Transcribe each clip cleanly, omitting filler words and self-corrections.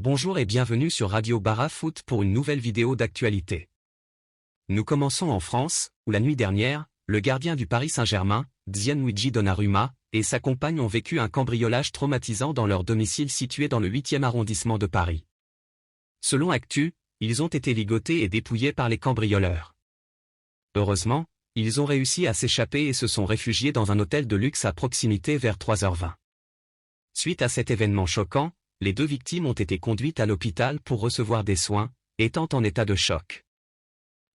Bonjour et bienvenue sur Radio Bara Foot pour une nouvelle vidéo d'actualité. Nous commençons en France, où la nuit dernière, le gardien du Paris Saint-Germain, Gianluigi Donnarumma, et sa compagne ont vécu un cambriolage traumatisant dans leur domicile situé dans le 8e arrondissement de Paris. Selon Actu, ils ont été ligotés et dépouillés par les cambrioleurs. Heureusement, ils ont réussi à s'échapper et se sont réfugiés dans un hôtel de luxe à proximité vers 3h20. Suite à cet événement choquant, les deux victimes ont été conduites à l'hôpital pour recevoir des soins, étant en état de choc.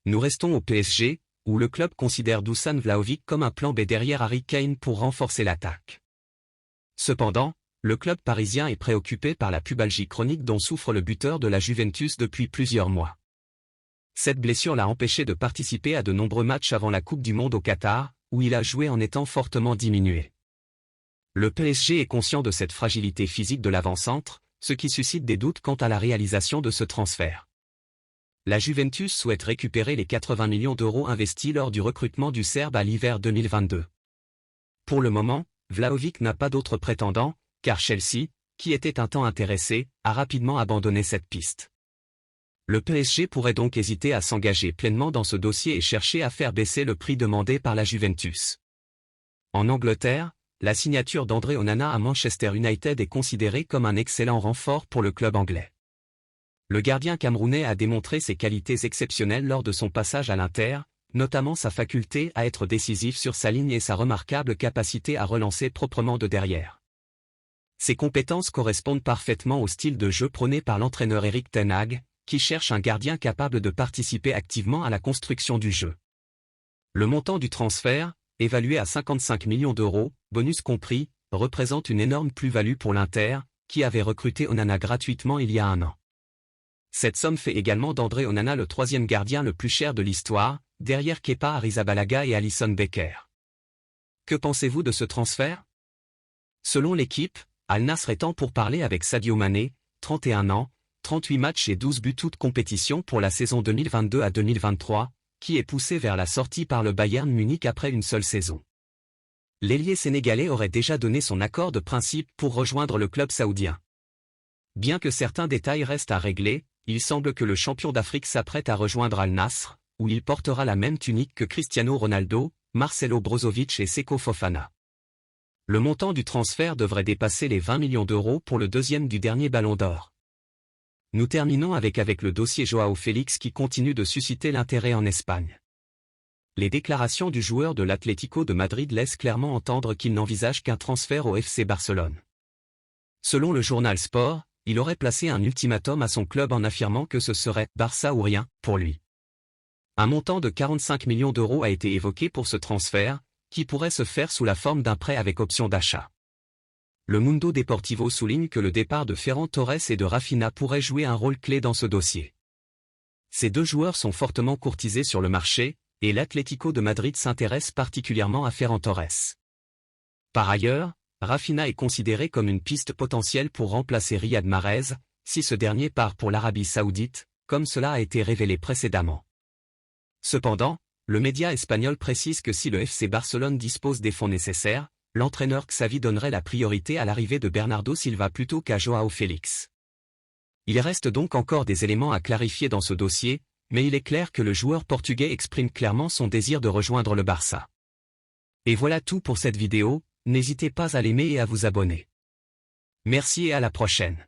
Nous restons au PSG, où le club considère Dusan Vlahovic comme un plan B derrière Harry Kane pour renforcer l'attaque. Cependant, le club parisien est préoccupé par la pubalgie chronique dont souffre le buteur de la Juventus depuis plusieurs mois. Cette blessure l'a empêché de participer à de nombreux matchs avant la Coupe du Monde au Qatar, où il a joué en étant fortement diminué. Le PSG est conscient de cette fragilité physique de l'avant-centre, ce qui suscite des doutes quant à la réalisation de ce transfert. La Juventus souhaite récupérer les 80 millions d'euros investis lors du recrutement du Serbe à l'hiver 2022. Pour le moment, Vlahovic n'a pas d'autres prétendants, car Chelsea, qui était un temps intéressé, a rapidement abandonné cette piste. Le PSG pourrait donc hésiter à s'engager pleinement dans ce dossier et chercher à faire baisser le prix demandé par la Juventus. En Angleterre, la signature d'André Onana à Manchester United est considérée comme un excellent renfort pour le club anglais. Le gardien camerounais a démontré ses qualités exceptionnelles lors de son passage à l'Inter, notamment sa faculté à être décisif sur sa ligne et sa remarquable capacité à relancer proprement de derrière. Ses compétences correspondent parfaitement au style de jeu prôné par l'entraîneur Erik ten Hag, qui cherche un gardien capable de participer activement à la construction du jeu. Le montant du transfert, évalué à 55 millions d'euros, bonus compris, représente une énorme plus-value pour l'Inter, qui avait recruté Onana gratuitement il y a un an. Cette somme fait également d'André Onana le troisième gardien le plus cher de l'histoire, derrière Kepa Arrizabalaga et Alisson Becker. Que pensez-vous de ce transfert? Selon l'équipe, Al Nassr est en pourparlers avec Sadio Mané, 31 ans, 38 matchs et 12 buts toutes compétitions pour la saison 2022 à 2023, qui est poussé vers la sortie par le Bayern Munich après une seule saison. L'ailier sénégalais aurait déjà donné son accord de principe pour rejoindre le club saoudien. Bien que certains détails restent à régler, il semble que le champion d'Afrique s'apprête à rejoindre Al Nassr, où il portera la même tunique que Cristiano Ronaldo, Marcelo Brozovic et Seko Fofana. Le montant du transfert devrait dépasser les 20 millions d'euros pour le deuxième du dernier Ballon d'Or. Nous terminons avec le dossier Joao Félix qui continue de susciter l'intérêt en Espagne. Les déclarations du joueur de l'Atlético de Madrid laissent clairement entendre qu'il n'envisage qu'un transfert au FC Barcelone. Selon le journal Sport, il aurait placé un ultimatum à son club en affirmant que ce serait « Barça ou rien » pour lui. Un montant de 45 millions d'euros a été évoqué pour ce transfert, qui pourrait se faire sous la forme d'un prêt avec option d'achat. Le Mundo Deportivo souligne que le départ de Ferran Torres et de Rafinha pourrait jouer un rôle clé dans ce dossier. Ces deux joueurs sont fortement courtisés sur le marché, et l'Atlético de Madrid s'intéresse particulièrement à Ferran Torres. Par ailleurs, Rafinha est considéré comme une piste potentielle pour remplacer Riyad Mahrez, si ce dernier part pour l'Arabie Saoudite, comme cela a été révélé précédemment. Cependant, le média espagnol précise que si le FC Barcelone dispose des fonds nécessaires, l'entraîneur Xavi donnerait la priorité à l'arrivée de Bernardo Silva plutôt qu'à Joao Félix. Il reste donc encore des éléments à clarifier dans ce dossier, mais il est clair que le joueur portugais exprime clairement son désir de rejoindre le Barça. Et voilà tout pour cette vidéo, n'hésitez pas à l'aimer et à vous abonner. Merci et à la prochaine.